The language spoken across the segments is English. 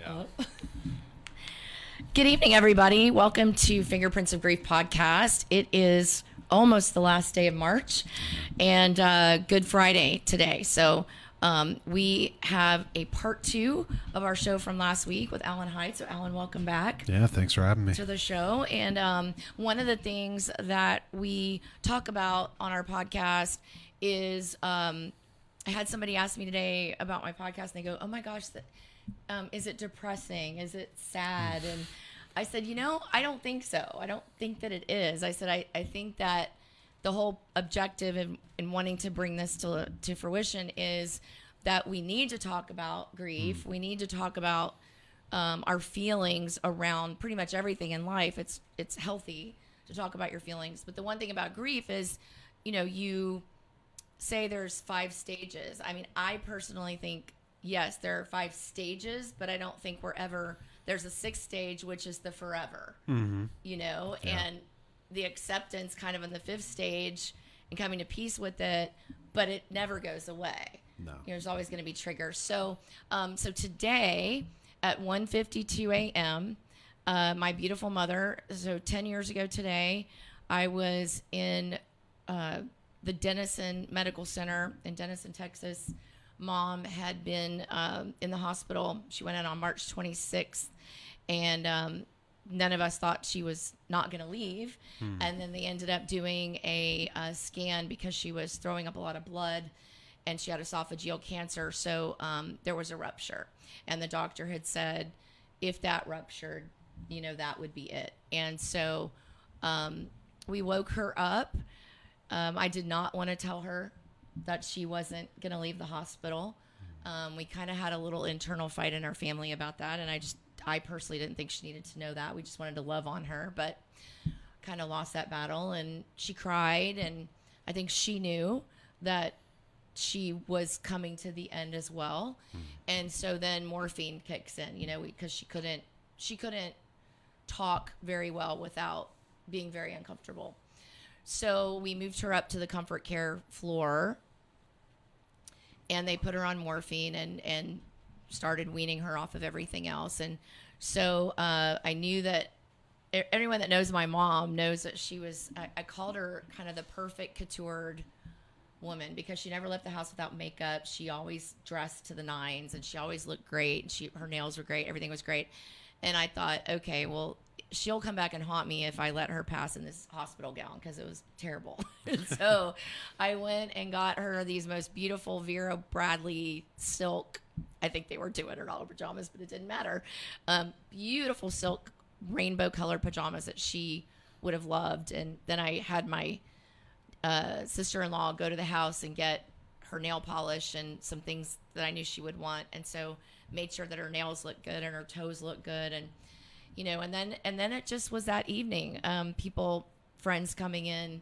Yeah. Good evening, everybody. Welcome to Fingerprints of Greif podcast. It is almost the last day of March and Good Friday today. So we have a part 2 of our show from last week with Heide. So Alan, welcome back. Yeah, thanks for having me. To the show. And one of the things that we talk about on our podcast is I had somebody ask me today about my podcast and they go, oh my gosh, is it depressing? Is it sad? And I said, I don't think so. I don't think that it is. I said, I think that the whole objective in wanting to bring this to fruition is that we need to talk about grief. We need to talk about our feelings around pretty much everything in life. It's healthy to talk about your feelings. But the one thing about grief is, you say there's 5 stages. I mean, I personally think, yes, there are 5 stages, but I don't think there's a 6th stage, which is the forever, Yeah. and the acceptance kind of in the 5th stage and coming to peace with it, but it never goes away. No. There's always going to be triggers. So today at 1:52 a.m., my beautiful mother, so 10 years ago today, I was in the Denison Medical Center in Denison, Texas. Mom had been in the hospital. She went in on March 26th, and none of us thought she was not going to leave. And then they ended up doing a scan because she was throwing up a lot of blood, and she had esophageal cancer. So there was a rupture, and the doctor had said, if that ruptured, that would be it. And so we woke her up. I did not want to tell her that she wasn't going to leave the hospital. We kind of had a little internal fight in our family about that. And I personally didn't think she needed to know that. We just wanted to love on her, but kind of lost that battle. And she cried. And I think she knew that she was coming to the end as well. And so then morphine kicks in, because she couldn't talk very well without being very uncomfortable. So we moved her up to the comfort care floor, and they put her on morphine and started weaning her off of everything else. And so I knew that everyone that knows my mom knows that she was, I called her kind of the perfect couturied woman, because she never left the house without makeup. She always dressed to the nines, and she always looked great. Her nails were great. Everything was great. And I thought, okay, well, she'll come back and haunt me if I let her pass in this hospital gown, because it was terrible. So I went and got her these most beautiful Vera Bradley silk. I think they were $200 pajamas, but it didn't matter. Beautiful silk rainbow colored pajamas that she would have loved. And then I had my sister-in-law go to the house and get her nail polish and some things that I knew she would want. And so made sure that her nails looked good and her toes looked good. And and then it just was that evening. Friends coming in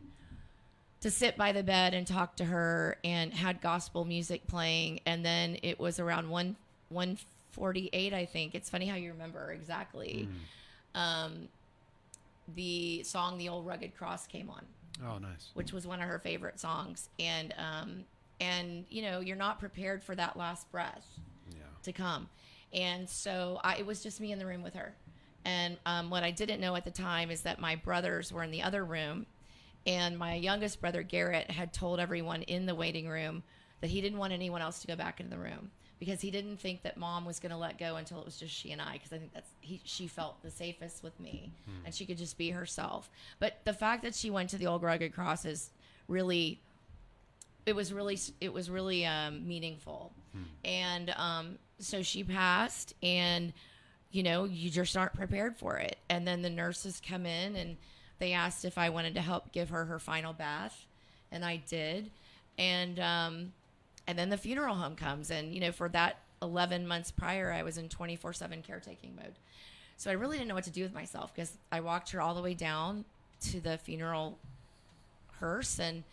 to sit by the bed and talk to her, and had gospel music playing. And then it was around 1:48, I think. It's funny how you remember exactly. The song "The Old Rugged Cross" came on. Oh, nice. Which was one of her favorite songs. And you're not prepared for that last breath to come. And so it was just me in the room with her. And what I didn't know at the time is that my brothers were in the other room, and my youngest brother, Garrett, had told everyone in the waiting room that he didn't want anyone else to go back into the room, because he didn't think that Mom was going to let go until it was just she and I, because I think she felt the safest with me, and she could just be herself. But the fact that she went to the Old Rugged Cross is really, it was really meaningful. And so she passed, and you just aren't prepared for it. And then the nurses come in, and they asked if I wanted to help give her final bath, and I did. And then the funeral home comes, and for that 11 months prior, I was in 24/7 caretaking mode. So I really didn't know what to do with myself, because I walked her all the way down to the funeral hearse, and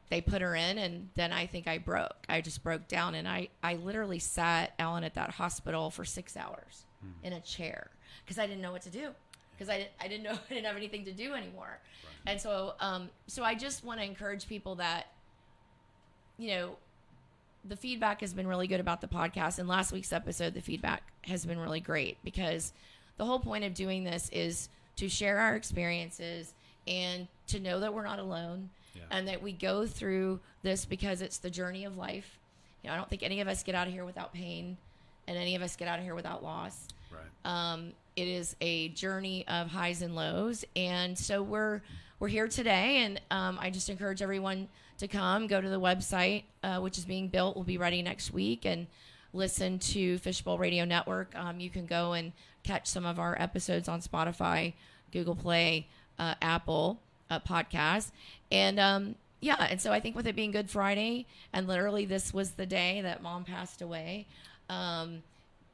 they put her in, and then I think I broke. I just broke down, and I literally sat, Ellen, at that hospital for 6 hours in a chair, because I didn't know what to do, because I didn't know, I didn't have anything to do anymore. Right. And so I just want to encourage people that, the feedback has been really good about the podcast. And last week's episode, the feedback has been really great because the whole point of doing this is to share our experiences and to know that we're not alone and that we go through this because it's the journey of life. You know, I don't think any of us get out of here without pain and any of us get out of here without loss. Right. It is a journey of highs and lows. And so we're here today, and I just encourage everyone to come, go to the website, which is being built. We'll be ready next week, and listen to Fishbowl Radio Network. You can go and catch some of our episodes on Spotify, Google Play, Apple Podcasts. And and so I think with it being Good Friday, and literally this was the day that Mom passed away,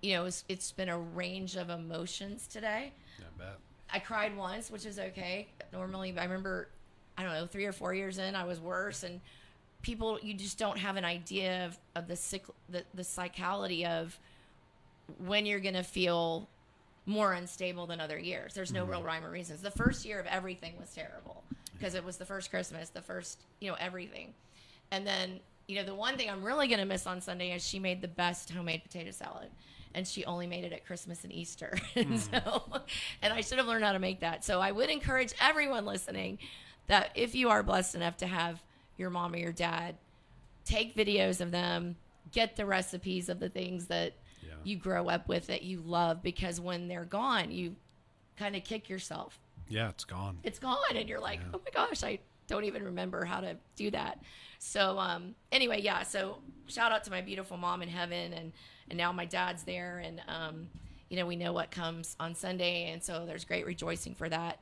it's been a range of emotions today. Yeah, I bet. I cried once, which is okay. Normally, I remember, 3 or 4 years in, I was worse. And people, you just don't have an idea of the cyclicality of when you're going to feel more unstable than other years. There's no real rhyme or reason. The first year of everything was terrible because it was the first Christmas, the first, everything. And then, the one thing I'm really going to miss on Sunday is she made the best homemade potato salad. And she only made it at Christmas and Easter. And I should have learned how to make that. So I would encourage everyone listening that if you are blessed enough to have your mom or your dad, take videos of them, get the recipes of the things that you grow up with that you love, because when they're gone, you kind of kick yourself. Yeah, it's gone. It's gone. And you're like, oh my gosh, I don't even remember how to do that. So so shout out to my beautiful mom in heaven, and now my dad's there, and we know what comes on Sunday, and so there's great rejoicing for that.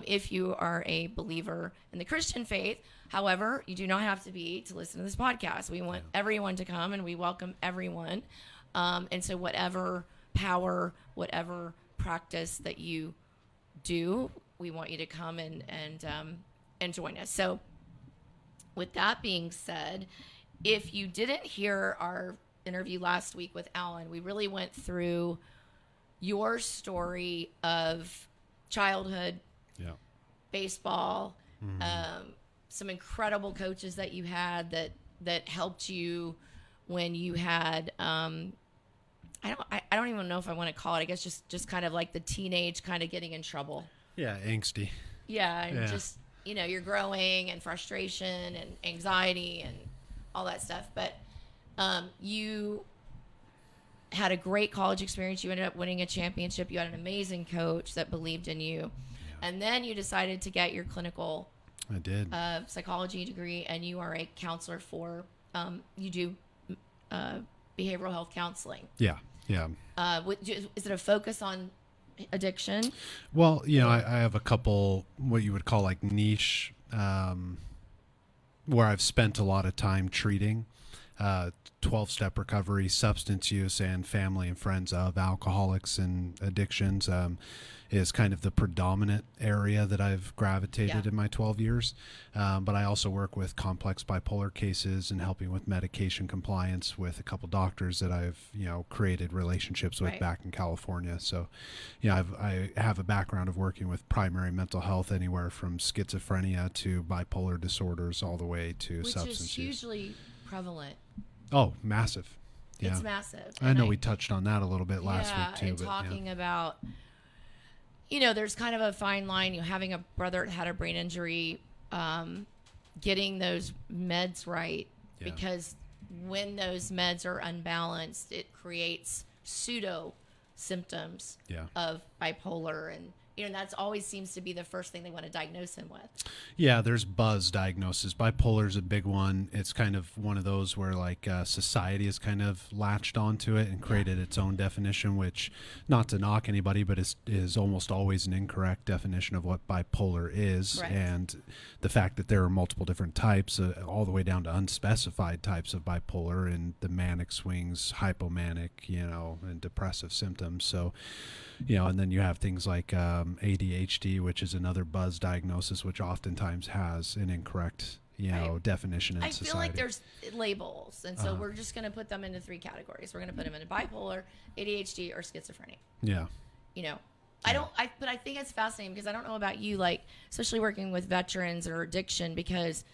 If you are a believer in the Christian faith, however, you do not have to be to listen to this podcast. We want everyone to come, and we welcome everyone. And so whatever power, whatever practice that you do, we want you to come and join us. So with that being said, if you didn't hear our interview last week with Alan, we really went through your story of childhood, baseball, some incredible coaches that you had that helped you when you had I don't even know if I want to call it, I guess just kind of like the teenage kind of getting in trouble. Yeah, angsty. Yeah, and just you're growing, and frustration and anxiety and all that stuff. But you had a great college experience. You ended up winning a championship. You had an amazing coach that believed in you. Yeah. And then you decided to get your clinical psychology degree, and you are a counselor for, you do behavioral health counseling. Yeah, yeah. Is it a focus on addiction? Well, I have a couple what you would call like niche where I've spent a lot of time treating 12-step recovery, substance use, and family and friends of alcoholics and addictions is kind of the predominant area that I've gravitated in my 12 years. But I also work with complex bipolar cases and helping with medication compliance with a couple doctors that I've, created relationships with back in California. So, I have a background of working with primary mental health, anywhere from schizophrenia to bipolar disorders all the way to substance use. Which is hugely prevalent. Oh, massive. Yeah. It's massive. I know we touched on that a little bit last week too. And talking about, there's kind of a fine line, having a brother that had a brain injury, getting those meds right, because when those meds are unbalanced, it creates pseudo symptoms of bipolar, and that's always seems to be the first thing they want to diagnose him with. Yeah, there's buzz diagnosis. Bipolar is a big one. It's kind of one of those where society has kind of latched onto it and created its own definition, which, not to knock anybody, but is almost always an incorrect definition of what bipolar is. Right. And the fact that there are multiple different types, all the way down to unspecified types of bipolar, and the manic swings, hypomanic, and depressive symptoms. So, and then you have things like ADHD, which is another buzz diagnosis, which oftentimes has an incorrect, definition in society. I feel like there's labels, and so we're just going to put them into 3 categories. We're going to put them into bipolar, ADHD, or schizophrenia. Yeah. But I think it's fascinating because I don't know about you, especially working with veterans or addiction, because,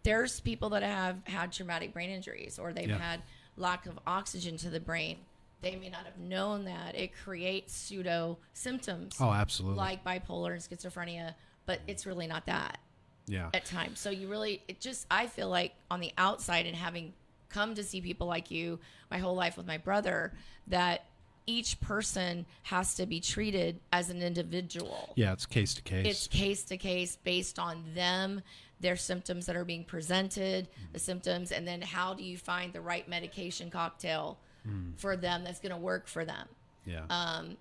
there's people that have had traumatic brain injuries, or they've Yeah. had lack of oxygen to the brain. They may not have known that it creates pseudo symptoms Oh, absolutely. like bipolar and schizophrenia, but it's really not that Yeah. at times. So you really, it just, I feel like on the outside, and having come to see people like you my whole life with my brother, that each person has to be treated as an individual. Yeah, it's case to case. It's case to case based on them, their symptoms that are being presented, the symptoms, and then how do you find the right medication cocktail for them that's going to work for them. Yeah.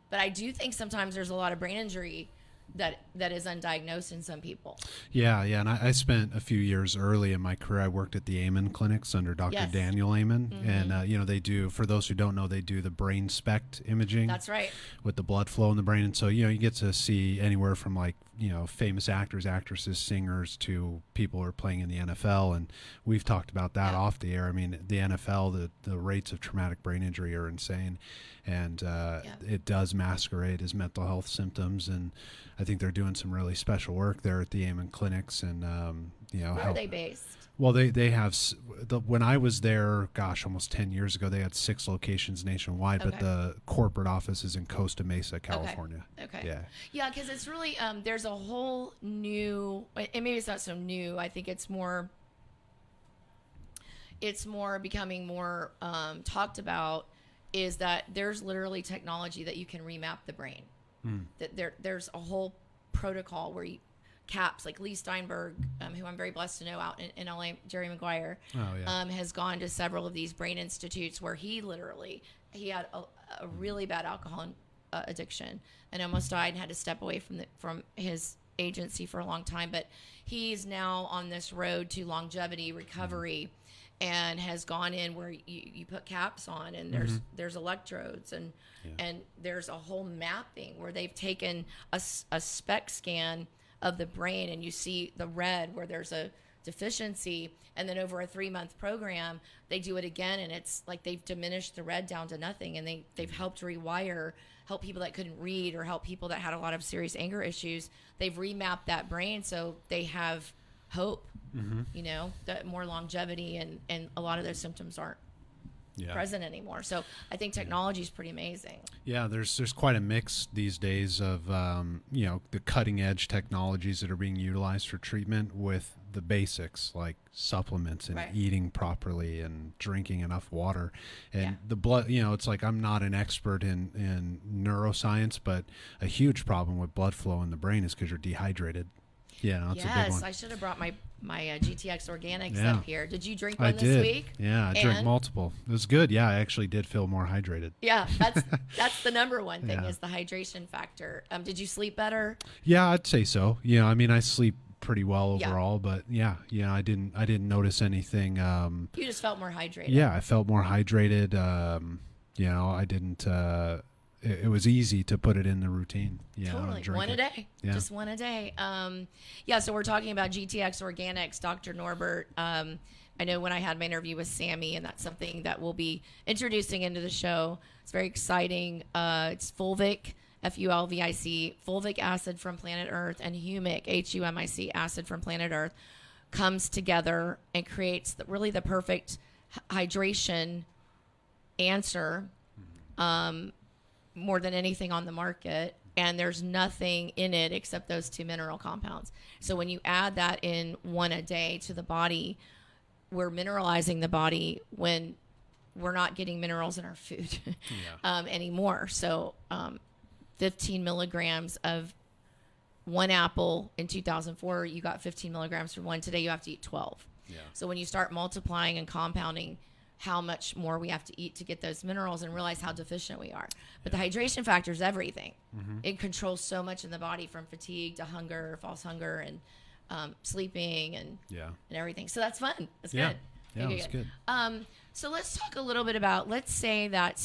But I do think sometimes there's a lot of brain injury that is undiagnosed in some people. Yeah, and I spent a few years early in my career. I worked at the Amen clinics under Dr. Yes. Daniel Amen, and they do. For those who don't know, they do the brain SPECT imaging. That's right. With the blood flow in the brain, and so you get to see anywhere from famous actors, actresses, singers to people who are playing in the NFL, and we've talked about that off the air. I mean, the NFL, the rates of traumatic brain injury are insane, and it does masquerade as mental health symptoms, and I think they're doing some really special work there at the Amen clinics, and Where are they based? Well, they have when I was there, gosh, almost 10 years ago, they had 6 locations nationwide, but the corporate office is in Costa Mesa, California. Okay. Yeah, because it's really there's a whole new, and maybe it's not so new. I think it's more becoming more talked about. Is that there's literally technology that you can remap the brain. That there's a whole protocol where CAPS, like Lee Steinberg, who I'm very blessed to know out in LA, Jerry Maguire, has gone to several of these brain institutes where he had a really bad alcohol addiction and almost died and had to step away from his agency for a long time. But he's now on this road to longevity recovery. And has gone in where you put caps on, and there's electrodes, and there's a whole mapping where they've taken a SPECT scan of the brain, and you see the red where there's a deficiency, and then over a 3-month program they do it again, and it's like they've diminished the red down to nothing, and they've helped help people that couldn't read, or help people that had a lot of serious anger issues. They've remapped that brain so they have hope. That more longevity, and a lot of those symptoms aren't present anymore. So I think technology is pretty amazing. Yeah, there's quite a mix these days of the cutting edge technologies that are being utilized for treatment with the basics like supplements and eating properly and drinking enough water, and the blood. It's like, I'm not an expert in neuroscience, but a huge problem with blood flow in the brain is because you're dehydrated. Yeah, that's a big one. I should have brought my GTX Organics up here. Did you drink one I this did. week? Yeah, I drank multiple. It was good. Yeah, I actually did feel more hydrated. Yeah, that's the number one thing is the hydration factor. Did you sleep better? Yeah, I'd say so. I mean, I sleep pretty well overall, but I didn't notice anything. You just felt more hydrated. Yeah, I felt more hydrated. I didn't. It was easy to put it in the routine. Totally. One a day. Yeah. Just one a day. So we're talking about GTX Organics, Dr. Norbert. I know when I had my interview with Sammy, and that's something that we'll be introducing into the show. It's very exciting. It's fulvic, FULVIC, fulvic acid from planet Earth, and humic, HUMIC acid from planet Earth, comes together and creates the perfect hydration answer. More than anything on the market, and there's nothing in it except those 2 mineral compounds. So when you add that in one a day to the body, we're mineralizing the body when we're not getting minerals in our food anymore. So 15 milligrams of one apple in 2004, you got 15 milligrams from one. Today you have to eat 12. So when you start multiplying and compounding how much more we have to eat to get those minerals, and realize how deficient we are. But the hydration factor is everything. It controls so much in the body, from fatigue to hunger, false hunger, and sleeping, and everything. So that's fun. That's good. Yeah, that's good. So let's talk a little bit about, let's say that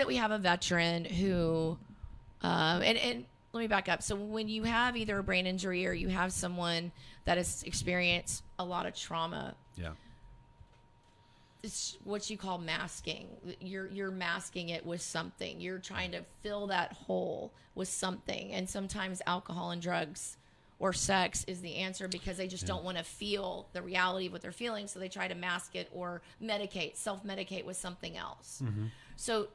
we have a veteran who, and let me back up. So when you have either a brain injury or you have someone that has experienced a lot of trauma, it's what you call masking. You're masking it with something. You're trying to fill that hole with something. And sometimes alcohol and drugs or sex is the answer, because they just don't want to feel the reality of what they're feeling. So they try to mask it or self-medicate with something else. So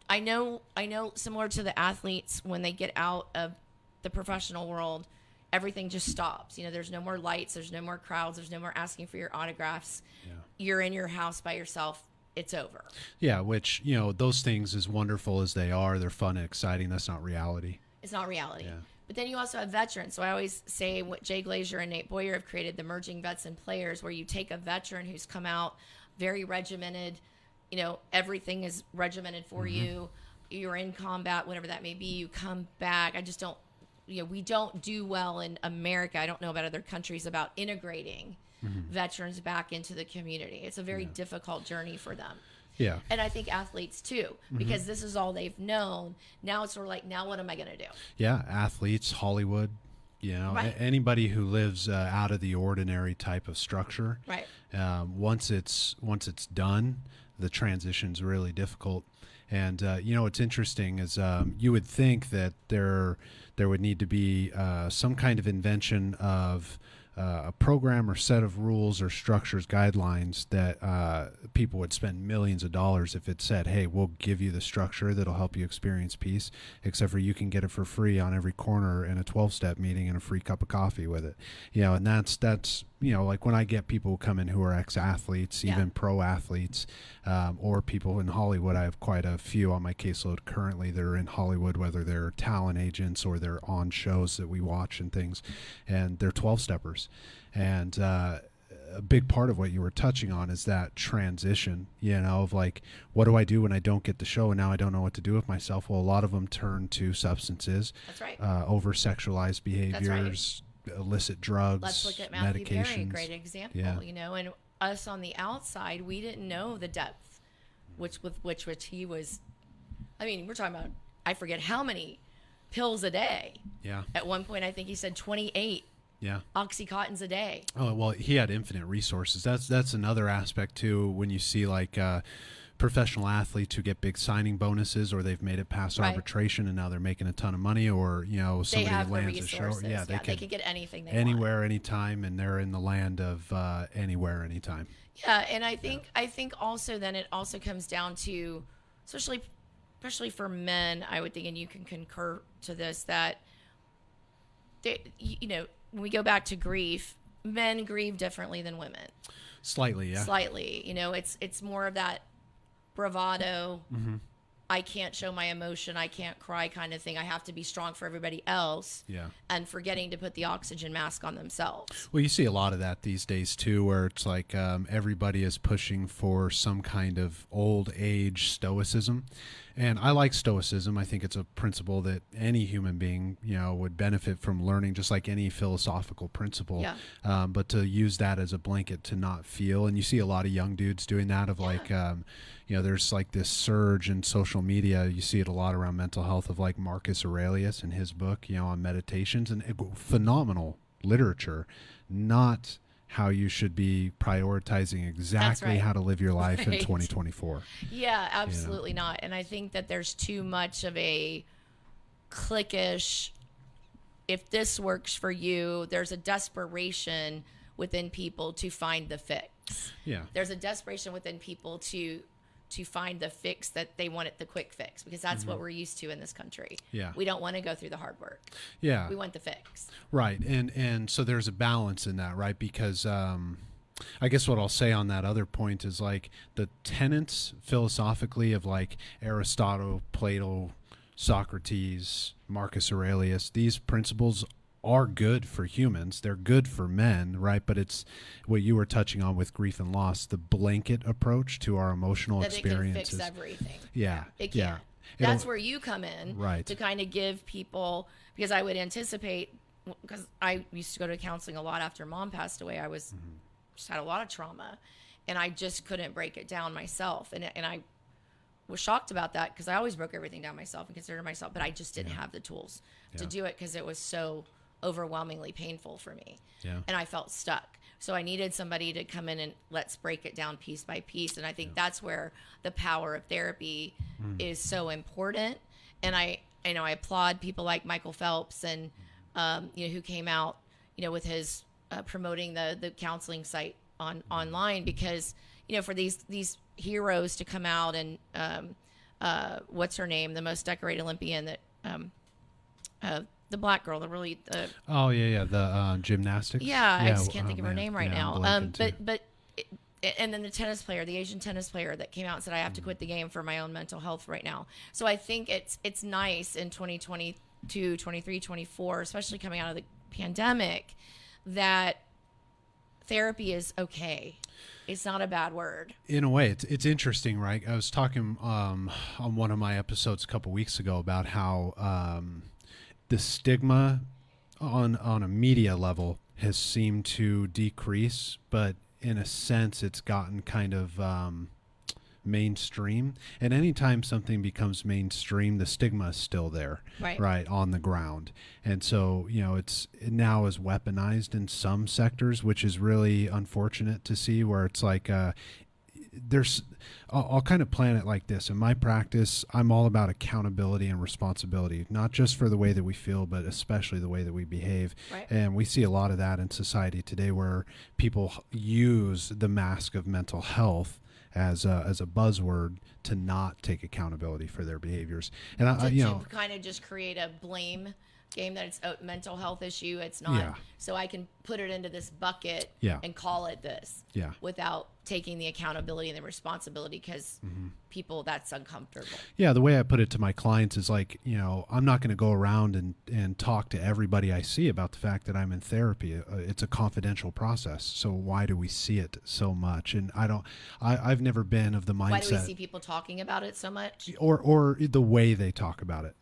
I know similar to the athletes, when they get out of the professional world, everything just stops. There's no more lights, there's no more crowds, there's no more asking for your autographs. You're in your house by yourself. It's over. Yeah, which, those things, as wonderful as they are, they're fun and exciting. That's not reality. It's not reality. But then you also have veterans. So I always say what Jay Glazier and Nate Boyer have created, the merging vets and players, where you take a veteran who's come out very regimented, everything is regimented for you. You're in combat, whatever that may be. You come back. I just don't, we don't do well in America. I don't know about other countries about integrating veterans back into the community. It's a very difficult journey for them. Yeah. And I think athletes too, because this is all they've known. Now it's sort of like, now what am I going to do? Yeah. Athletes, Hollywood, anybody who lives out of the ordinary type of structure. Right. Once it's done, the transition's really difficult. And, what's interesting is you would think that there would need to be some kind of invention of a program or set of rules or structures, guidelines that people would spend millions of dollars if it said, hey, we'll give you the structure that'll help you experience peace, except for you can get it for free on every corner in a 12-step meeting and a free cup of coffee with it. And that's like when I get people who come in who are ex-athletes, even pro athletes, or people in Hollywood. I have quite a few on my caseload currently that are in Hollywood, whether they're talent agents or they're on shows that we watch and things, and they're 12-steppers. And a big part of what you were touching on is that transition, of like, what do I do when I don't get the show and now I don't know what to do with myself? Well, a lot of them turn to substances. That's right. Over-sexualized behaviors. That's right. Illicit drugs, Let's look at Matthew medications. Perry, a great example. And us on the outside, we didn't know the depth, which he was. I mean, we're talking about, I forget how many pills a day. Yeah. At one point, I think he said 28. Yeah. Oxycontins a day. Oh, well, he had infinite resources. That's another aspect too. When you see like professional athletes who get big signing bonuses, or they've made it past arbitration and now they're making a ton of money, or somebody lands a show. Yeah, they could get anything they anywhere, want. Anytime, and they're in the land of anywhere, anytime. Yeah, and I think also then it also comes down to, especially for men, I would think, and you can concur to this, that when we go back to grief, men grieve differently than women. Slightly, yeah. Slightly, it's more of that bravado. I can't show my emotion, I can't cry kind of thing. I have to be strong for everybody else. Yeah. And forgetting to put the oxygen mask on themselves. Well, you see a lot of that these days too, where it's like everybody is pushing for some kind of old age stoicism. And I like stoicism. I think it's a principle that any human being, would benefit from learning, just like any philosophical principle. Yeah. But to use that as a blanket to not feel, and you see a lot of young dudes doing that. Of like, there's like this surge in social media. You see it a lot around mental health, of like Marcus Aurelius and his book, on meditations, and phenomenal literature, not how you should be prioritizing exactly how to live your life in 2024. Yeah, absolutely not. And I think that there's too much of a cliquish, if this works for you, there's a desperation within people to find the fix. Yeah. There's a desperation within people to find the fix that they want, it the quick fix, because that's what we're used to in this country. Yeah. We don't want to go through the hard work. Yeah. We want the fix. Right. And so there's a balance in that, right? Because I guess what I'll say on that other point is like the tenets philosophically of like Aristotle, Plato, Socrates, Marcus Aurelius, these principles are good for humans. They're good for men, right? But it's what you were touching on with grief and loss, the blanket approach to our emotional experiences. It can fix everything. Yeah. It can. Yeah. That's where you come in, right, to kind of give people, because I would anticipate, because I used to go to counseling a lot after Mom passed away. I was just had a lot of trauma, and I just couldn't break it down myself. And I was shocked about that, because I always broke everything down myself and considered myself, but I just didn't have the tools to do it, because it was so overwhelmingly painful for me. Yeah. And I felt stuck. So I needed somebody to come in and let's break it down piece by piece. And I think that's where the power of therapy is so important. And I applaud people like Michael Phelps and who came out with his promoting the counseling site online, because for these heroes to come out and what's her name, the most decorated Olympian that the black girl, oh yeah, the gymnastics. Yeah, I just can't think of her name right now. But and then the tennis player, the Asian tennis player that came out and said, I have to quit the game for my own mental health right now. So I think it's nice in 2022, 23, 24, especially coming out of the pandemic, that therapy is okay. It's not a bad word. In a way, it's interesting, right? I was talking on one of my episodes a couple weeks ago about how the stigma on a media level has seemed to decrease, but in a sense, it's gotten kind of mainstream. And anytime something becomes mainstream, the stigma is still there, right, on the ground. And so, it's now is weaponized in some sectors, which is really unfortunate to see, where it's like I'll kind of plan it like this. In my practice, I'm all about accountability and responsibility, not just for the way that we feel, but especially the way that we behave. Right. And we see a lot of that in society today, where people use the mask of mental health as a buzzword to not take accountability for their behaviors. And to kind of just create a blame game that it's a mental health issue. It's not. Yeah. So I can put it into this bucket and call it this without taking the accountability and the responsibility, because people, that's uncomfortable. Yeah. The way I put it to my clients is like, I'm not going to go around and talk to everybody I see about the fact that I'm in therapy. It's a confidential process. So why do we see it so much? And I've never been of the mindset. Why do we see people talking about it so much? Or the way they talk about it,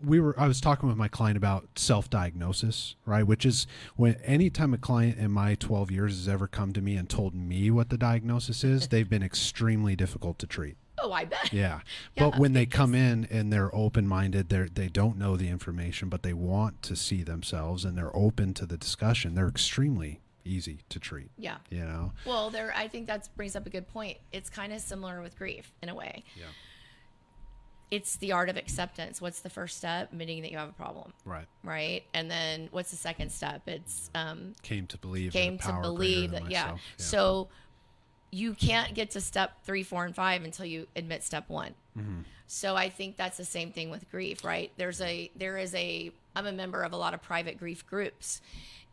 I was talking with my client about self-diagnosis, right? Which is when anytime a client in my 12 years has ever come to me and told me what the diagnosis is, they've been extremely difficult to treat. Oh, I bet. Yeah. But when they come in and they're open-minded, they don't know the information, but they want to see themselves and they're open to the discussion, they're extremely easy to treat. Yeah. Well, I think that brings up a good point. It's kind of similar with grief in a way. Yeah. It's the art of acceptance. What's the first step? Admitting that you have a problem. Right. And then what's the second step? It's came to believe that. Yeah. So you can't get to step 3, 4, and 5 until you admit step 1. Mm-hmm. So I think that's the same thing with grief, right? I'm a member of a lot of private grief groups,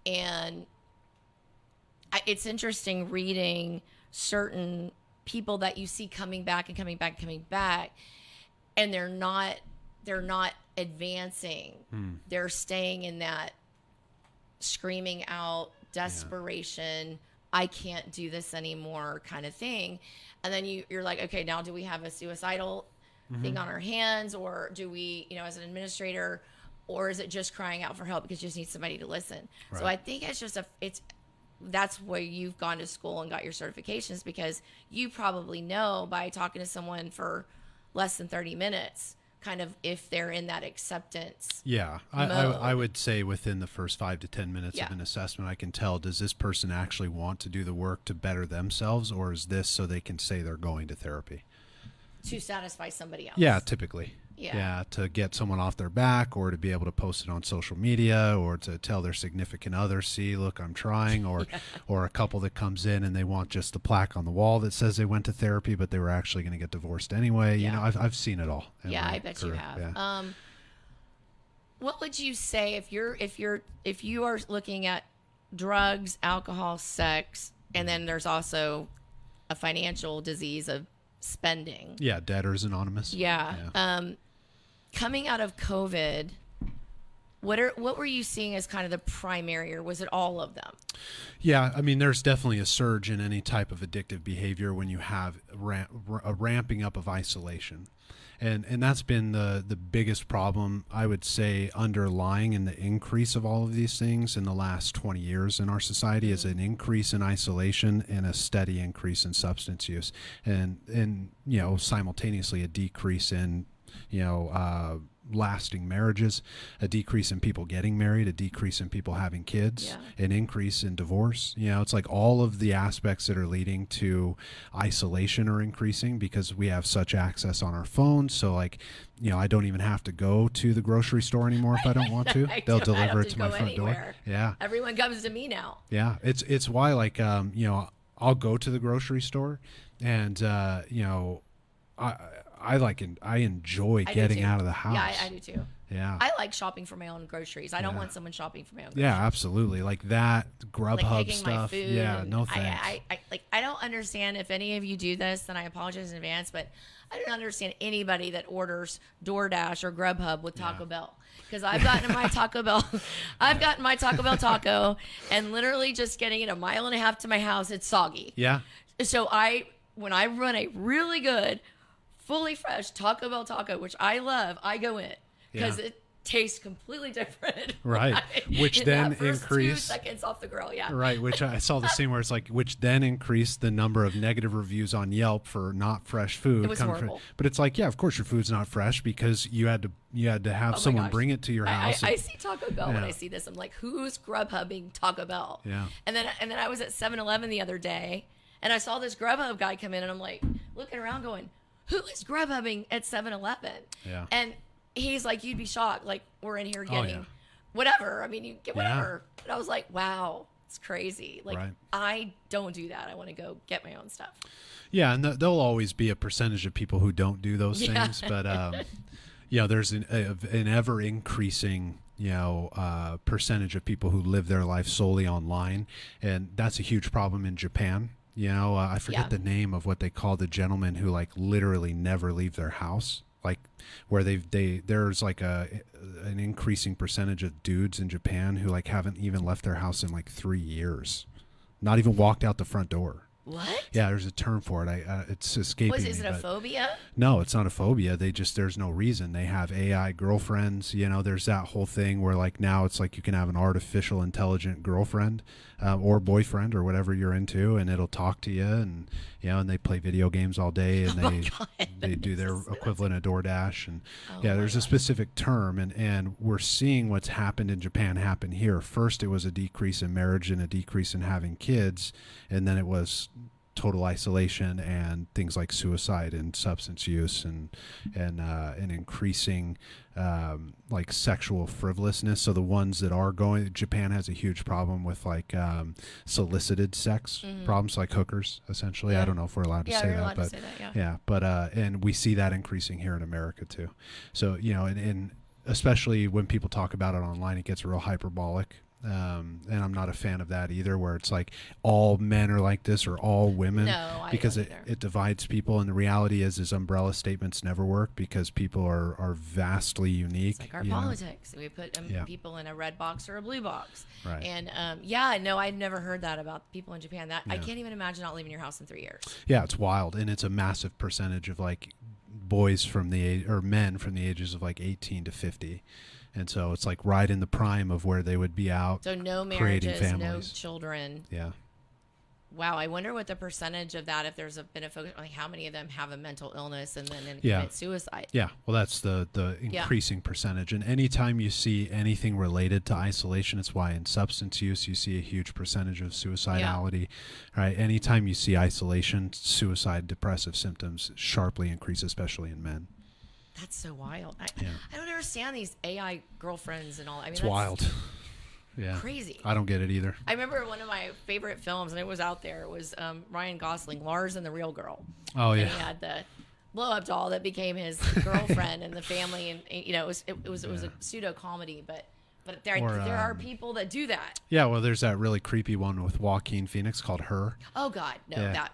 and it's interesting reading certain people that you see coming back, and they're not advancing. They're staying in that screaming out desperation, I can't do this anymore kind of thing. And then you're like, okay, now do we have a suicidal thing on our hands, or do we, as an administrator, or is it just crying out for help because you just need somebody to listen? So I think that's where you've gone to school and got your certifications, because you probably know by talking to someone for less than 30 minutes, kind of if they're in that acceptance. Yeah. I would say within the first 5 to 10 minutes of an assessment, I can tell, does this person actually want to do the work to better themselves, or is this so they can say they're going to therapy? To satisfy somebody else. Yeah, typically. Yeah, to get someone off their back, or to be able to post it on social media, or to tell their significant other, see, look, I'm trying, or or a couple that comes in and they want just the plaque on the wall that says they went to therapy, but they were actually going to get divorced anyway. I've seen it all. Yeah, I bet you have. Yeah. What would you say if you are looking at drugs, alcohol, sex, and then there's also a financial disease of spending? Yeah, Debtors Anonymous. Yeah. Coming out of COVID, what were you seeing as kind of the primary, or was it all of them? Yeah, I mean, there's definitely a surge in any type of addictive behavior when you have a ramping up of isolation. And that's been the biggest problem, I would say, underlying in the increase of all of these things in the last 20 years in our society is an increase in isolation and a steady increase in substance use, and simultaneously a decrease in lasting marriages, a decrease in people getting married, a decrease in people having kids, an increase in divorce. It's like all of the aspects that are leading to isolation are increasing because we have such access on our phones. So like, I don't even have to go to the grocery store anymore if I don't want to. They'll deliver it to my front door. Yeah. Everyone comes to me now. Yeah. It's why like, I'll go to the grocery store and, I enjoy getting out of the house. Yeah, I do too. Yeah. I like shopping for my own groceries. I don't want someone shopping for my own groceries. Yeah, absolutely. Like that Grubhub like stuff. My food yeah, no thanks. I don't understand if any of you do this, then I apologize in advance, but I don't understand anybody that orders DoorDash or Grubhub with Taco Bell. Because I've gotten my Taco Bell, taco, and literally just getting it a mile and a half to my house, it's soggy. Yeah. So when I run a really good, fully fresh Taco Bell taco, which I love, I go in because it tastes completely different. Right. Which then increased 2 seconds off the grill. Yeah. Right. Which I saw the scene where it's like, which then increased the number of negative reviews on Yelp for not fresh food. It was horrible. But it's like, yeah, of course your food's not fresh because you had to have someone bring it to your house. I see Taco Bell when I see this. I'm like, who's Grubhubbing Taco Bell? Yeah. And then I was at 7-Eleven the other day and I saw this Grubhub guy come in and I'm like looking around going, who is Grubhubbing at 7-Eleven? Yeah. And he's like, you'd be shocked. Like, we're in here getting whatever. I mean, you get whatever. Yeah. And I was like, wow, it's crazy. Like, I don't do that. I want to go get my own stuff. Yeah, and there'll always be a percentage of people who don't do those things. But, there's an ever increasing percentage of people who live their life solely online. And that's a huge problem in Japan. I forget the name of what they call the gentlemen who like literally never leave their house, like where there's like an increasing percentage of dudes in Japan who like haven't even left their house in like 3 years, not even walked out the front door. What? Yeah, there's a term for it. It's escaping me. Is it a phobia? No, it's not a phobia. There's no reason. They have AI girlfriends. There's that whole thing where like now it's like you can have an artificial intelligent girlfriend or boyfriend or whatever you're into, and it'll talk to you, and and they play video games all day, and they do their equivalent of DoorDash, and there's a specific term, and we're seeing what's happened in Japan happen here. First, it was a decrease in marriage and a decrease in having kids, and then it was total isolation and things like suicide and substance use and increasing like sexual frivolousness. So the ones that are going, Japan has a huge problem with like solicited sex problems, like hookers essentially. I don't know if we're allowed to say that, but and we see that increasing here in America too. So and especially when people talk about it online, it gets real hyperbolic. And I'm not a fan of that either, where it's like all men are like this or all women, because it divides people. And the reality is umbrella statements never work because people are vastly unique. It's like our politics. We put people in a red box or a blue box. Right. And I've never heard that about people in Japan. I can't even imagine not leaving your house in 3 years. Yeah, it's wild. And it's a massive percentage of like boys from the age, or men from the ages of like 18 to 50. And so it's like right in the prime of where they would be out. So no marriages, no children. Yeah. Wow, I wonder what the percentage of that, if there's been a focus, like how many of them have a mental illness and then commit suicide. Yeah, well, that's the increasing percentage. And anytime you see anything related to isolation, it's why in substance use you see a huge percentage of suicidality. Right? Anytime you see isolation, suicide, depressive symptoms sharply increase, especially in men. That's so wild. I don't understand these AI girlfriends and all. I mean, it's wild. Yeah. Crazy. I don't get it either. I remember one of my favorite films, and it was out there, was Ryan Gosling, Lars and the Real Girl. Oh, yeah. And he had the blow-up doll that became his girlfriend and the family, and it was a pseudo-comedy, but there are people that do that. Yeah, well, there's that really creepy one with Joaquin Phoenix called Her. Oh, God. No, that.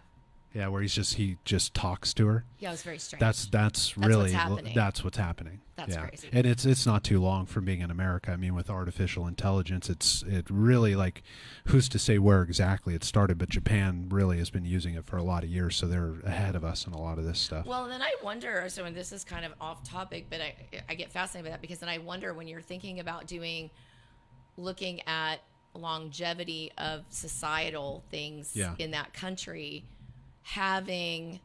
Yeah, where he just talks to her. Yeah, it was very strange. That's really that's what's happening. That's crazy. And it's not too long from being in America. I mean, with artificial intelligence, it really, like, who's to say where exactly it started? But Japan really has been using it for a lot of years, so they're ahead of us in a lot of this stuff. Well, then I wonder. So, and this is kind of off topic, but I get fascinated by that, because then I wonder, when you're thinking about looking at longevity of societal things in that country, having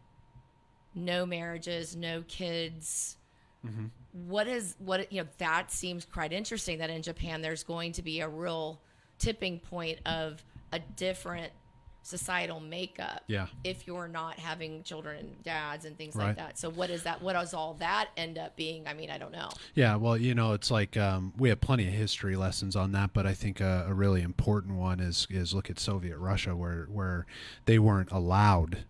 no marriages, no kids, That seems quite interesting that in Japan there's going to be a real tipping point of a different societal makeup Yeah. if you're not having children and dads and things Right. like that. So what does all that end up being? I mean, I don't know. Yeah, well, it's like we have plenty of history lessons on that, but I think a really important one is look at Soviet Russia, where they weren't allowed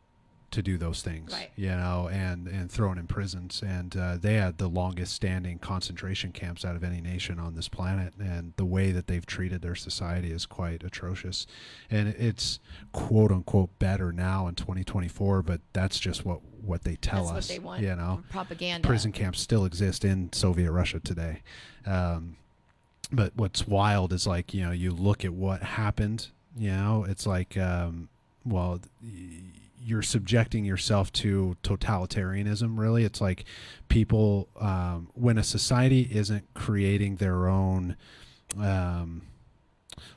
to do those things, Right. and thrown in prisons, and they had the longest standing concentration camps out of any nation on this planet, and the way that they've treated their society is quite atrocious, and it's quote unquote better now in 2024, but that's just what they tell That's us. what they want. Propaganda. Prison camps still exist in Soviet Russia today. But what's wild is like, you look at what happened, it's like, you're subjecting yourself to totalitarianism, really. It's like people, when a society isn't creating their own,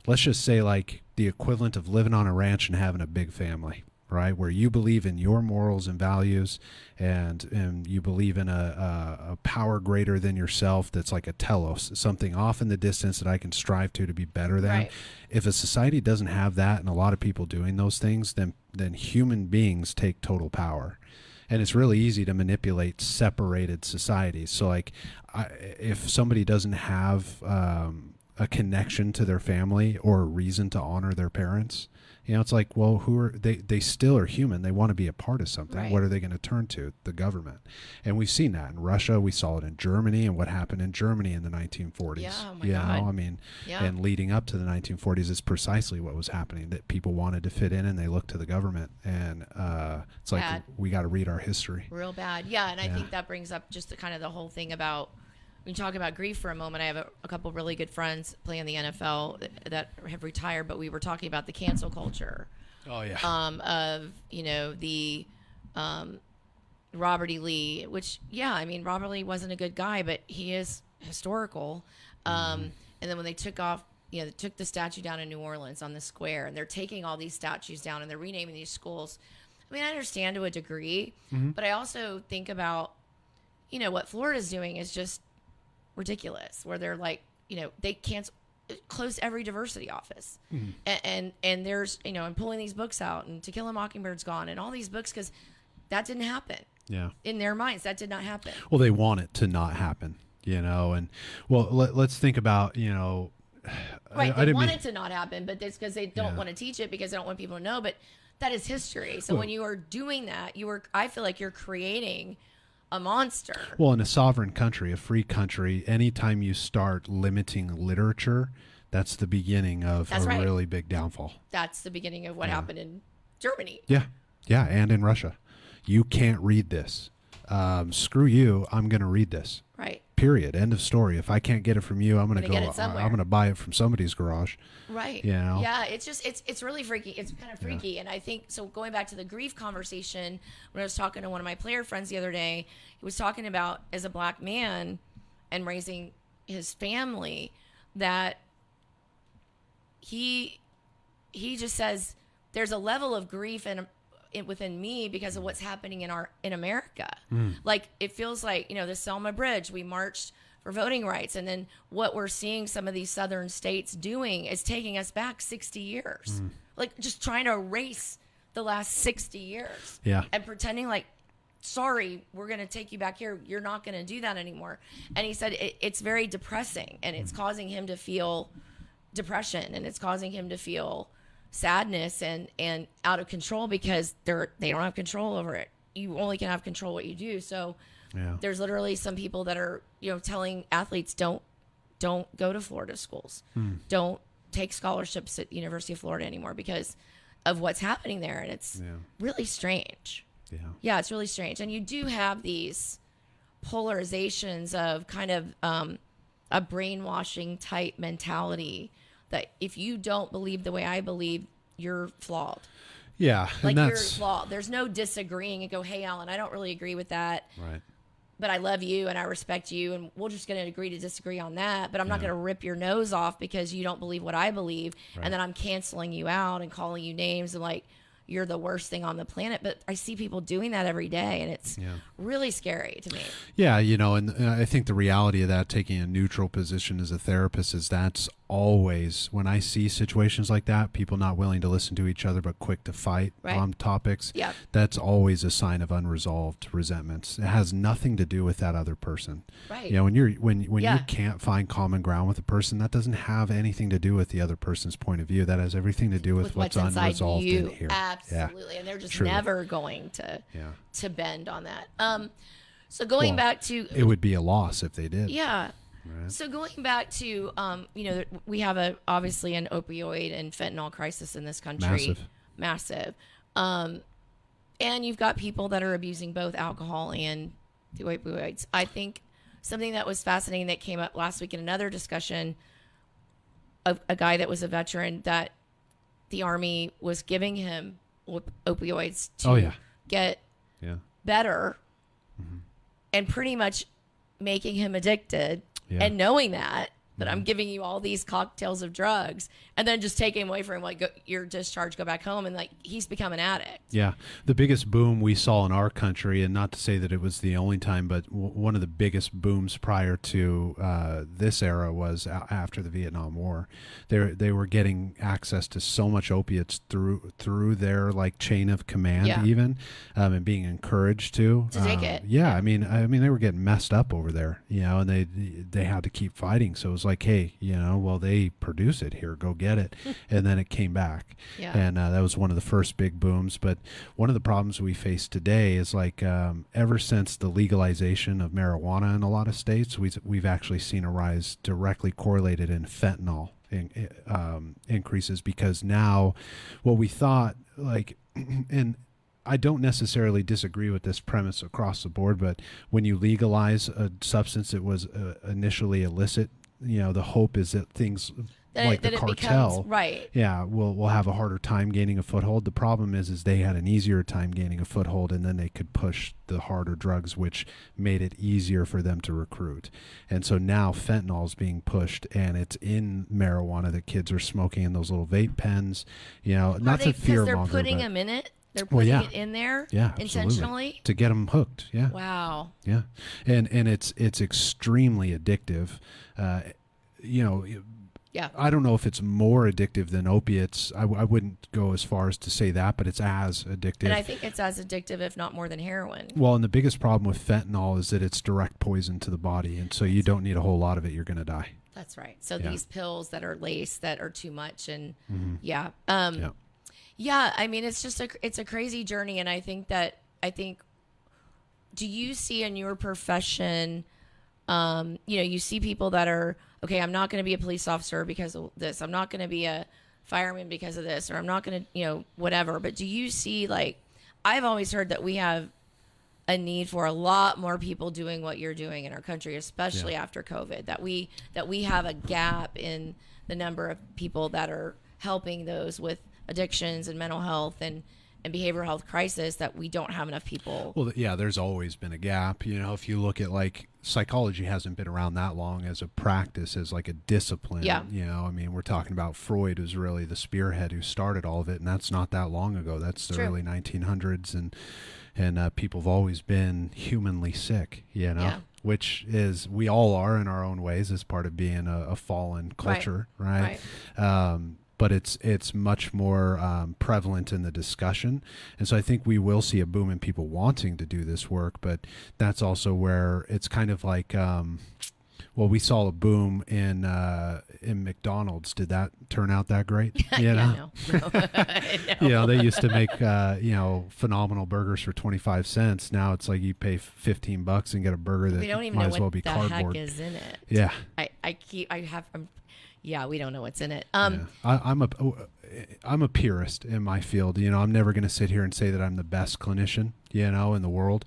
let's just say like the equivalent of living on a ranch and having a big family, right? Where you believe in your morals and values, and you believe in a power greater than yourself that's like a telos, something off in the distance that I can strive to be better than. Right. If a society doesn't have that and a lot of people doing those things, then human beings take total power. And it's really easy to manipulate separated societies. So like if somebody doesn't have a connection to their family or a reason to honor their parents, it's like, well, who are they? They still are human. They want to be a part of something. Right. What are they going to turn to? The government. And we've seen that in Russia. We saw it in Germany, and what happened in Germany in the 1940s. Yeah, oh my God. I mean, Yeah. and leading up to the 1940s is precisely what was happening, that people wanted to fit in and they looked to the government. And it's like, Bad. we got to read our history. Real bad. Yeah, and I Yeah. think that brings up just the kind of the whole thing about, when you talk about grief for a moment, I have a couple really good friends playing the NFL that have retired, but we were talking about the cancel culture. Oh, yeah. Of the Robert E. Lee, which Robert Lee wasn't a good guy, but he is historical. And then when they took they took the statue down in New Orleans on the square, and they're taking all these statues down and they're renaming these schools. I mean, I understand to a degree, but I also think about, what Florida's doing is just ridiculous, where they're like, they closed every diversity office, and there's and pulling these books out, and To Kill a Mockingbird's gone, and all these books, because that didn't happen. Yeah. In their minds, that did not happen. Well, they want it to not happen, and let's think about, Right, they want it to not happen, but it's because they don't want to teach it, because they don't want people to know, but that is history. So when you are doing that, I feel like you're creating a monster. Well, in a sovereign country, a free country, anytime you start limiting literature, that's the beginning of really big downfall. That's the beginning of what happened in Germany. Yeah. Yeah, and in Russia. You can't read this. Screw you, I'm going to read this. Right. Period. End of story. If I can't get it from you, I'm going to go. I'm going to buy it from somebody's garage. Right. Yeah. It's just it's really freaky. It's kind of freaky, and I think so. Going back to the grief conversation, when I was talking to one of my player friends the other day, he was talking about, as a black man and raising his family, that he just says there's a level of grief within me because of what's happening in America. Like, it feels like, the Selma Bridge, we marched for voting rights, and then what we're seeing some of these southern states doing is taking us back 60 years. Like, just trying to erase the last 60 years. Yeah. And pretending like, sorry, we're going to take you back here. You're not going to do that anymore. And he said it's very depressing, and it's causing him to feel depression, and it's causing him to feel sadness and out of control, because they don't have control over it. You only can have control what you do. So there's literally some people that are telling athletes, don't go to Florida schools, don't take scholarships at University of Florida anymore because of what's happening there. And it's really strange. Yeah, it's really strange. And you do have these polarizations of kind of a brainwashing type mentality, that if you don't believe the way I believe, you're flawed. Yeah. Like, you're flawed. There's no disagreeing and go, hey, Alan, I don't really agree with that. Right. But I love you and I respect you, and we're just going to agree to disagree on that. But I'm not going to rip your nose off because you don't believe what I believe. Right. And then I'm canceling you out and calling you names and like you're the worst thing on the planet. But I see people doing that every day, and it's really scary to me. Yeah, and I think the reality of that, taking a neutral position as a therapist, is that's always, when I see situations like that, people not willing to listen to each other but quick to fight on topics, that's always a sign of unresolved resentments. It has nothing to do with that other person. Right. When you can't find common ground with a person, that doesn't have anything to do with the other person's point of view. That has everything to do with what's unresolved in here. Absolutely. And they're just never going to bend on that. So going back to, it would be a loss if they did. Yeah. Right. So going back to, we have obviously an opioid and fentanyl crisis in this country. Massive. And you've got people that are abusing both alcohol and the opioids. I think something that was fascinating that came up last week in another discussion of a guy that was a veteran, that the Army was giving him opioids to get better, and pretty much making him addicted. And knowing that I'm giving you all these cocktails of drugs, and then just taking away from him, like, your discharge, go back home, and like he's become an addict. Yeah, the biggest boom we saw in our country, and not to say that it was the only time, but one of the biggest booms prior to this era was after the Vietnam War. They were getting access to so much opiates through their like chain of command, even, and being encouraged to take it. I mean they were getting messed up over there, and they had to keep fighting. So it was like, hey, well, they produce it here, go get it. And then it came back. And that was one of the first big booms. But one of the problems we face today is like, ever since the legalization of marijuana in a lot of states, we've actually seen a rise directly correlated in fentanyl increases, because now what we thought, like, and I don't necessarily disagree with this premise across the board, but when you legalize a substance that was initially illicit, the hope is that things like the cartel, will have a harder time gaining a foothold. The problem is they had an easier time gaining a foothold, and then they could push the harder drugs, which made it easier for them to recruit. And so now fentanyl is being pushed, and it's in marijuana that kids are smoking in those little vape pens. Not to fear they're monger, putting them in it. They're putting it in there intentionally to get them hooked. Yeah. Wow. Yeah. And it's extremely addictive. I don't know if it's more addictive than opiates. I wouldn't go as far as to say that, but it's as addictive. And I think it's as addictive, if not more, than heroin. Well, and the biggest problem with fentanyl is that it's direct poison to the body. And so you don't need a whole lot of it. You're going to die. That's right. So these pills that are laced that are too much. And I mean, it's just it's a crazy journey. And I think, do you see in your profession, you see people that are, okay, I'm not going to be a police officer because of this. I'm not going to be a fireman because of this, or I'm not going to, whatever. But do you see, like, I've always heard that we have a need for a lot more people doing what you're doing in our country, especially after COVID, that we have a gap in the number of people that are helping those with addictions and mental health and behavioral health crisis, that we don't have enough people. Well, yeah, there's always been a gap. If you look at, like, psychology hasn't been around that long as a practice, as like a discipline. I mean, we're talking about Freud was really the spearhead who started all of it, and that's not that long ago. That's the early 1900s, and people have always been humanly sick, which is, we all are in our own ways as part of being a fallen culture, right? But it's much more prevalent in the discussion. And so I think we will see a boom in people wanting to do this work, but that's also where it's kind of like, we saw a boom in McDonald's. Did that turn out that great? No. They used to make phenomenal burgers for 25 cents. Now it's like you pay $15 and get a burger that might as well be cardboard. We don't even know what the heck is in it. We don't know what's in it. I'm a purist in my field. I'm never going to sit here and say that I'm the best clinician, in the world,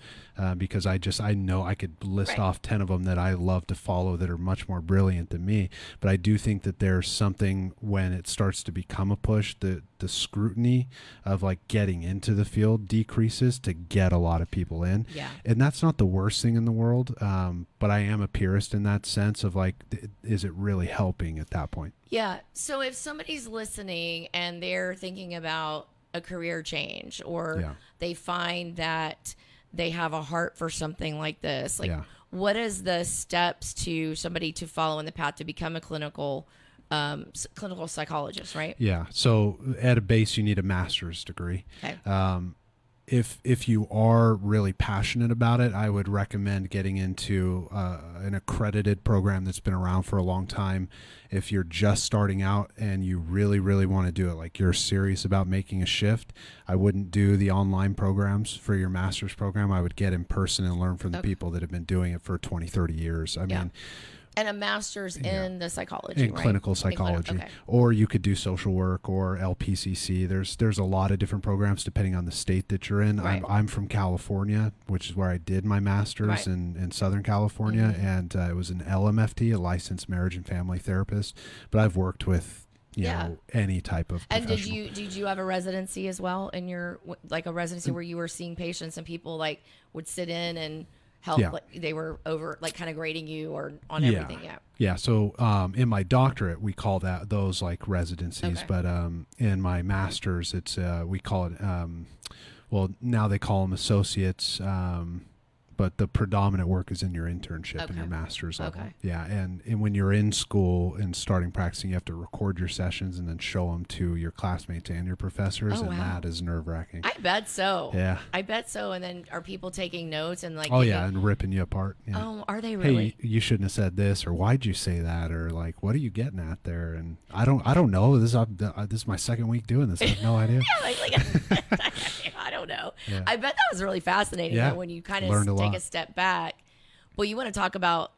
because I know I could list off 10 of them that I love to follow that are much more brilliant than me. But I do think that there's something when it starts to become a push, the scrutiny of like getting into the field decreases to get a lot of people in. Yeah. And that's not the worst thing in the world. But I am a purist in that sense of like, is it really helping at that point? Yeah. So if somebody's listening and they're thinking about, a career change, or Yeah. they find that they have a heart for something like this. Like, Yeah. what is the steps to somebody to follow in the path to become a clinical psychologist, right? Yeah. So at a base, you need a master's degree. Okay. If you are really passionate about it, I would recommend getting into an accredited program that's been around for a long time. If you're just starting out and you really, really want to do it, like you're serious about making a shift, I wouldn't do the online programs for your master's program. I would get in person and learn from the people that have been doing it for 20, 30 years. I mean, and a master's in the psychology, in right? clinical psychology, Okay. or you could do social work or LPCC. There's a lot of different programs depending on the state that you're in. Right. I'm from California, which is where I did my master's Right. in Southern California, and it was an LMFT, a licensed marriage and family therapist. But I've worked with any type of And professional. did you have a residency as well in your, like a residency where you were seeing patients and people like would sit in and help, Yeah. like they were over, like kind of grading you or on everything? Yeah. So in my doctorate, we call those like residencies, Okay. but in my master's, it's we call it well, now they call them associates. But the predominant work is in your internship and your master's level. Okay. Yeah, and when you're in school and starting practicing, you have to record your sessions and then show them to your classmates and your professors, Oh, and wow. that is nerve-wracking. I bet so. Yeah. I bet so. And then are people taking notes and like? Oh yeah, and ripping you apart. Yeah. Oh, are they Hey, really? you shouldn't have said this, or why'd you say that, or like, what are you getting at there? And I don't know. This is my second week doing this. I have no idea. Yeah, like I don't know. Yeah. I bet that was really fascinating Yeah. though, when you kind Learned a of take lot. a step back. Well, you want to talk about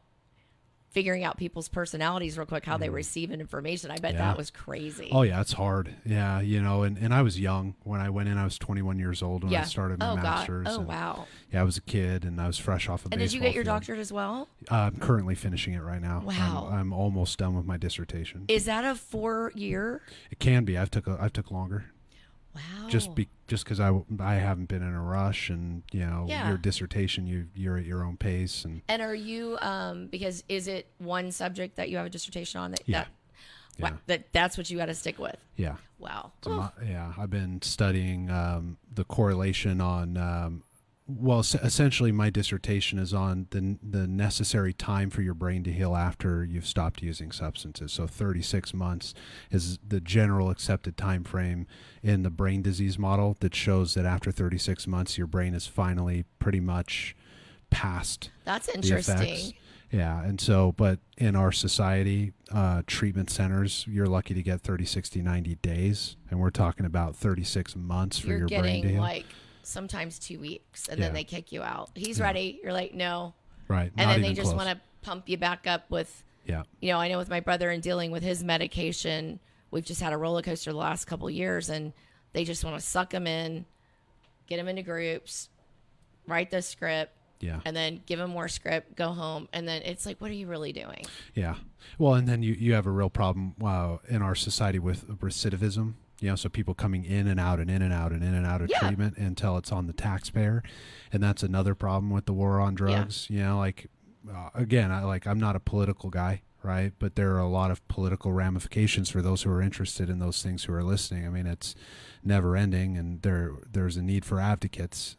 figuring out people's personalities real quick, how they receive information. I bet Yeah. that was crazy. Oh yeah, it's hard. Yeah, and I was young when I went in. I was 21 years old when I started my master's. Oh and, wow. Yeah, I was a kid and I was fresh off a And baseball did you get your field. doctorate as well? I'm currently finishing it right now. Wow. I'm almost done with my dissertation. Is that a 4-year? It can be. I've took longer. Wow. Just because I haven't been in a rush, and Yeah. your dissertation you're at your own pace, and And are you because is it one subject that you have a dissertation on Yeah. that's what you got to stick with? yeah. Wow. So I've been studying the correlation on. Essentially, my dissertation is on the necessary time for your brain to heal after you've stopped using substances. So 36 months is the general accepted time frame in the brain disease model that shows that after 36 months, your brain is finally pretty much past That's the interesting. effects. Yeah, and so, but in our society, treatment centers, you're lucky to get 30, 60, 90 days, and we're talking about 36 months for You're your brain to getting heal. like sometimes 2 weeks, and then Yeah. they kick you out. He's ready. You're like, no. Right, And not then they even just close. want to pump you back up with, Yeah, I know with my brother and dealing with his medication, we've just had a roller coaster the last couple of years, and they just want to suck him in, get him into groups, write the script, yeah, and then give him more script, go home. And then it's like, what are you really doing? yeah. Well, and then you have a real problem in our society with recidivism. So people coming in and out and in and out and in and out of Yeah. treatment until it's on the taxpayer, and that's another problem with the war on drugs. Again, I'm not a political guy, right? But there are a lot of political ramifications for those who are interested in those things who are listening. I mean, it's never ending, and there's a need for advocates.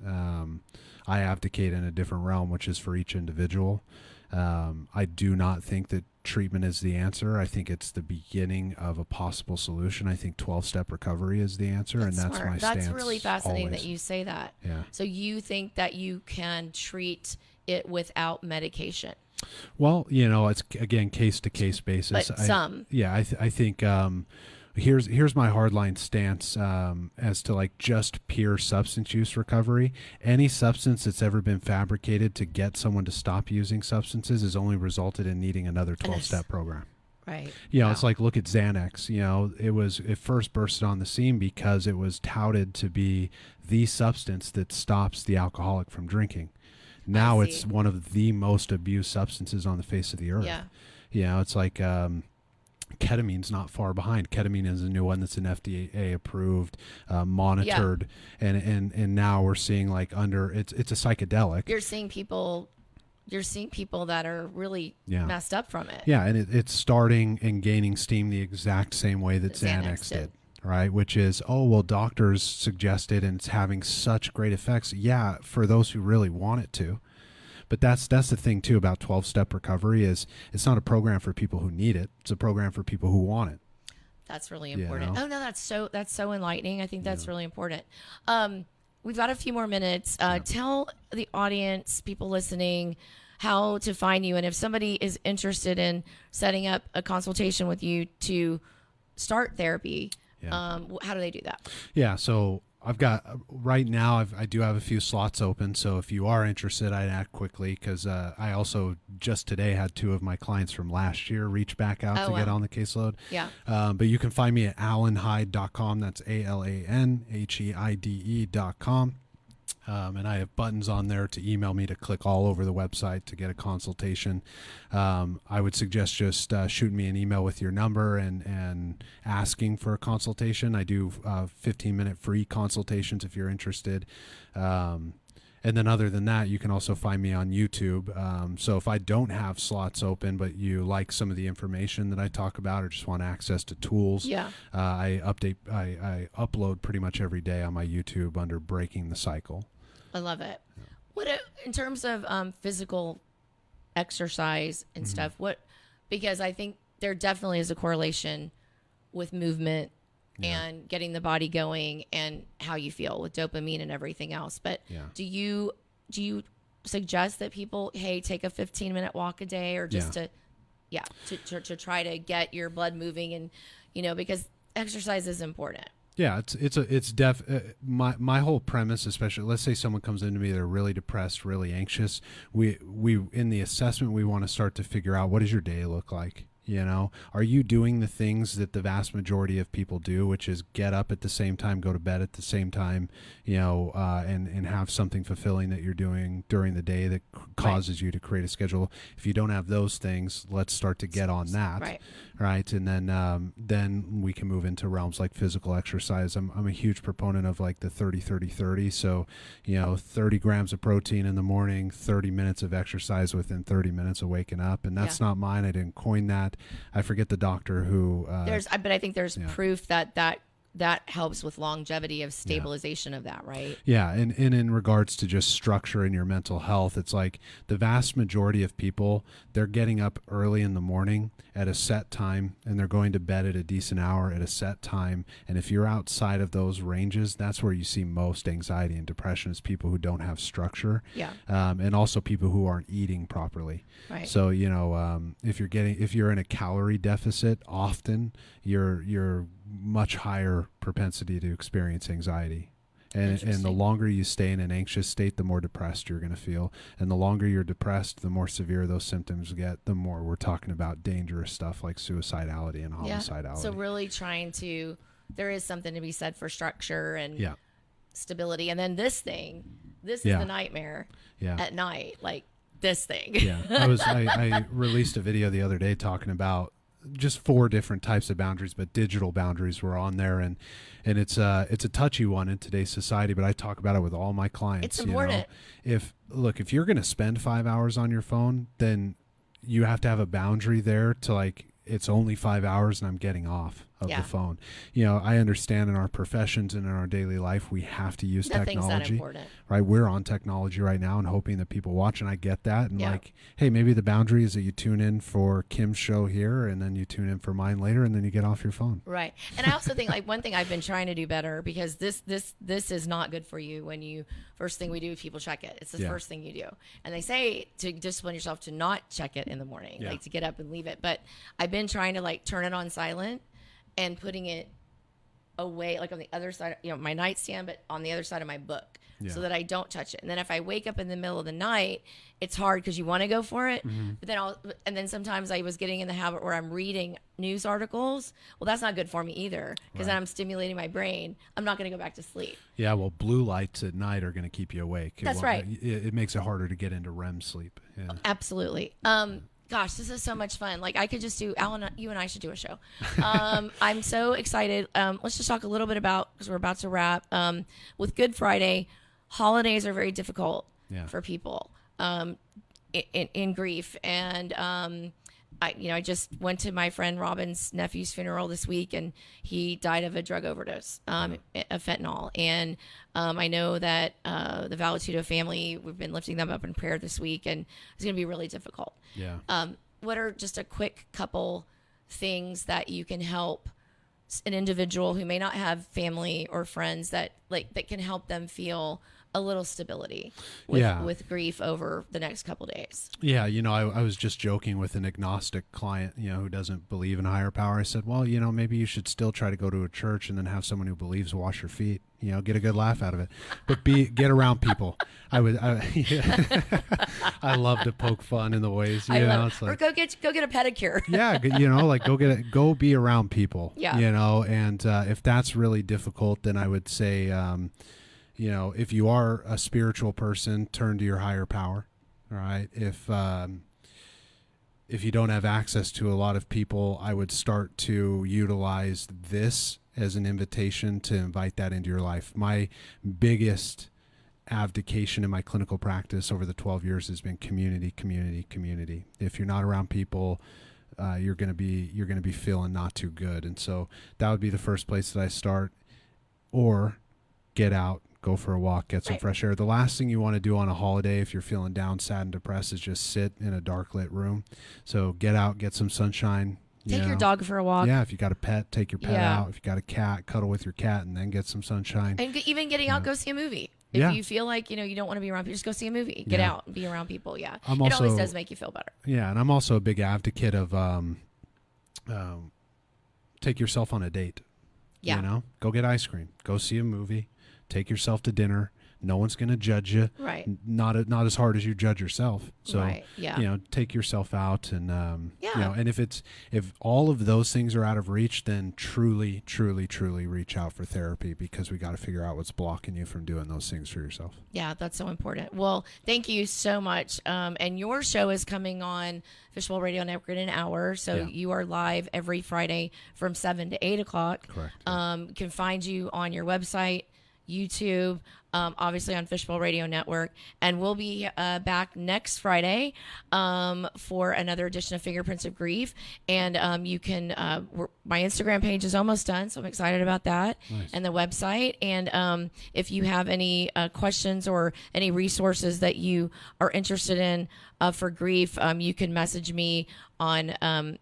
I advocate in a different realm, which is for each individual. I do not think that treatment is the answer. I think it's the beginning of a possible solution. I think 12-step recovery is the answer, and that's smart. my That's stance. really fascinating always. that you say that. Yeah. So you think that you can treat it without medication? Well, it's again case to case basis. But some. I think here's my hardline stance as to like just pure substance use recovery. Any substance that's ever been fabricated to get someone to stop using substances has only resulted in needing another 12-step program. Right. It's like, look at Xanax. It first bursted on the scene because it was touted to be the substance that stops the alcoholic from drinking. Now it's one of the most abused substances on the face of the earth. Yeah. It's like ketamine's not far behind. Ketamine is a new one that's an FDA approved, monitored, and now we're seeing like it's a psychedelic. You're seeing people that are really messed up from it. Yeah, and it's starting and gaining steam the exact same way that Xanax did. right? Which is, oh, well, doctors suggested and it's having such great effects. Yeah, for those who really want it to. But that's the thing too about 12-step recovery is it's not a program for people who need it. It's a program for people who want it. That's really important. know? Oh no, that's so enlightening. I think that's really important. We've got a few more minutes. Tell the audience, people listening, how to find you, and if somebody is interested in setting up a consultation with you to start therapy, how do they do that? Yeah, so I've got right now. I do have a few slots open. So if you are interested, I'd act quickly because I also just today had 2 of my clients from last year reach back out to get on the caseload. Yeah. But you can find me at alanheide.com. That's ALANHEIDE.com. And I have buttons on there to email me to click all over the website to get a consultation. I would suggest just shooting me an email with your number and asking for a consultation. I do 15-minute free consultations if you're interested. And then other than that, you can also find me on YouTube. So if I don't have slots open, but you like some of the information that I talk about or just want access to tools, I upload pretty much every day on my YouTube under Breaking the Cycle. I love it. What in terms of physical exercise and stuff? Because I think there definitely is a correlation with movement and getting the body going and how you feel with dopamine and everything else. But do you suggest that people, hey, take a 15-minute walk a day or just to try to get your blood moving and, because exercise is important. Yeah, my whole premise, especially let's say someone comes into me, they're really depressed, really anxious. We in the assessment, we want to start to figure out, what does your day look like? Are you doing the things that the vast majority of people do, which is get up at the same time, go to bed at the same time, and have something fulfilling that you're doing during the day that causes you to create a schedule. If you don't have those things, let's start to get on that. Right. And then we can move into realms like physical exercise. I'm a huge proponent of like the 30-30-30. So, 30 grams of protein in the morning, 30 minutes of exercise within 30 minutes of waking up. And that's not mine. I didn't coin that. I forget the doctor who. But I think there's proof that helps with longevity of stabilization of that, right? Yeah, and in regards to just structure in your mental health, it's like the vast majority of people, they're getting up early in the morning at a set time, and they're going to bed at a decent hour at a set time. And if you're outside of those ranges, that's where you see most anxiety and depression is people who don't have structure. Yeah. And also people who aren't eating properly. Right. So, if you're in a calorie deficit, often you're much higher propensity to experience anxiety. And the longer you stay in an anxious state, the more depressed you're going to feel. And the longer you're depressed, the more severe those symptoms get, the more we're talking about dangerous stuff like suicidality and homicidality. So really there is something to be said for structure and stability. And then this is the nightmare at night, like this thing. I released a video the other day talking about just 4 different types of boundaries, but digital boundaries were on there, and it's a touchy one in today's society, but I talk about it with all my clients. It's important. If you're going to spend 5 hours on your phone, then you have to have a boundary there to like, it's only 5 hours and I'm getting off of the phone. I understand in our professions and in our daily life, we have to use Nothing's technology. That important. Right? We're on technology right now and hoping that people watch, and I get that. And like, hey, maybe the boundary is that you tune in for Kim's show here and then you tune in for mine later and then you get off your phone. Right. And I also think like one thing I've been trying to do better, because this is not good for you when you, first thing we do, people check it. It's the first thing you do. And they say to discipline yourself to not check it in the morning, like to get up and leave it. But I've been trying to like turn it on silent and putting it away, like on the other side, my nightstand, but on the other side of my book, so that I don't touch it. And then if I wake up in the middle of the night, it's hard because you want to go for it. But then sometimes I was getting in the habit where I'm reading news articles. Well, that's not good for me either, because then I'm stimulating my brain. I'm not going to go back to sleep. Yeah, well, blue lights at night are going to keep you awake. That's right. It makes it harder to get into REM sleep. Yeah. Absolutely. Gosh, this is so much fun. Like I could just do, Alan, you and I should do a show. I'm so excited. Let's just talk a little bit about, because we're about to wrap, with Good Friday. Holidays are very difficult for people in grief. And I just went to my friend Robin's nephew's funeral this week, and he died of a drug overdose, of fentanyl. And I know that the Valitudo family, we've been lifting them up in prayer this week, and it's going to be really difficult. Yeah. What are just a quick couple things that you can help an individual who may not have family or friends that can help them feel a little stability with grief over the next couple days? Yeah, I was just joking with an agnostic client, who doesn't believe in a higher power. I said, well, maybe you should still try to go to a church and then have someone who believes wash your feet. Get a good laugh out of it, but get around people. I love to poke fun in the ways, it's like, or go get a pedicure. Yeah, go be around people. Yeah. And if that's really difficult, then I would say, if you are a spiritual person, turn to your higher power. All right. If you don't have access to a lot of people, I would start to utilize this as an invitation to invite that into your life. My biggest abdication in my clinical practice over the 12 years has been community. If you're not around people, you're going to be feeling not too good. And so that would be the first place that I start. Or get out, go for a walk, get some fresh air. The last thing you want to do on a holiday, if you're feeling down, sad, and depressed, is just sit in a dark lit room. So get out, get some sunshine. Take your dog for a walk. Yeah, if you got a pet, take your pet out. If you got a cat, cuddle with your cat, and then get some sunshine. And even getting out, go see a movie. If you feel like, you don't want to be around people, just go see a movie. Get out and be around people. Yeah. It always does make you feel better. Yeah, and I'm also a big advocate of take yourself on a date. Yeah. Go get ice cream. Go see a movie. Take yourself to dinner. No one's going to judge you. Right. Not as hard as you judge yourself. So, right. Yeah. Take yourself out and, and if all of those things are out of reach, then truly, truly, truly reach out for therapy, because we got to figure out what's blocking you from doing those things for yourself. Yeah, that's so important. Well, thank you so much. And your show is coming on Fishbowl Radio Network in an hour. So you are live every Friday from 7 to 8 o'clock. Correct. Can find you on your website, YouTube, obviously on Fishbowl Radio Network, and we'll be back next Friday for another edition of Fingerprints of Grief. And you can, my Instagram page is almost done, so I'm excited about that. Nice. And the website. And if you have any questions or any resources that you are interested in for grief, you can message me on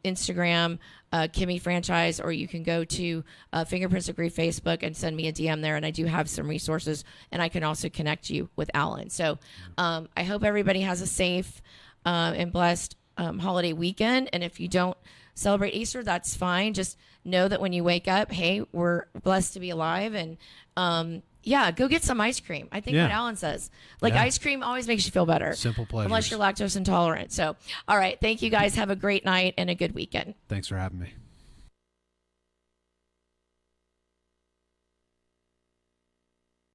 Instagram, Kimmy Franchise, or you can go to Fingerprints of Grief Facebook and send me a DM there. And I do have some resources, and I can also connect you with Alan. So I hope everybody has a safe and blessed holiday weekend. And if you don't celebrate Easter, that's fine. Just know that when you wake up, hey, we're blessed to be alive. And go get some ice cream. I think what Alan says. Ice cream always makes you feel better. Simple pleasures. Unless you're lactose intolerant. So, all right. Thank you guys. Have a great night and a good weekend. Thanks for having me.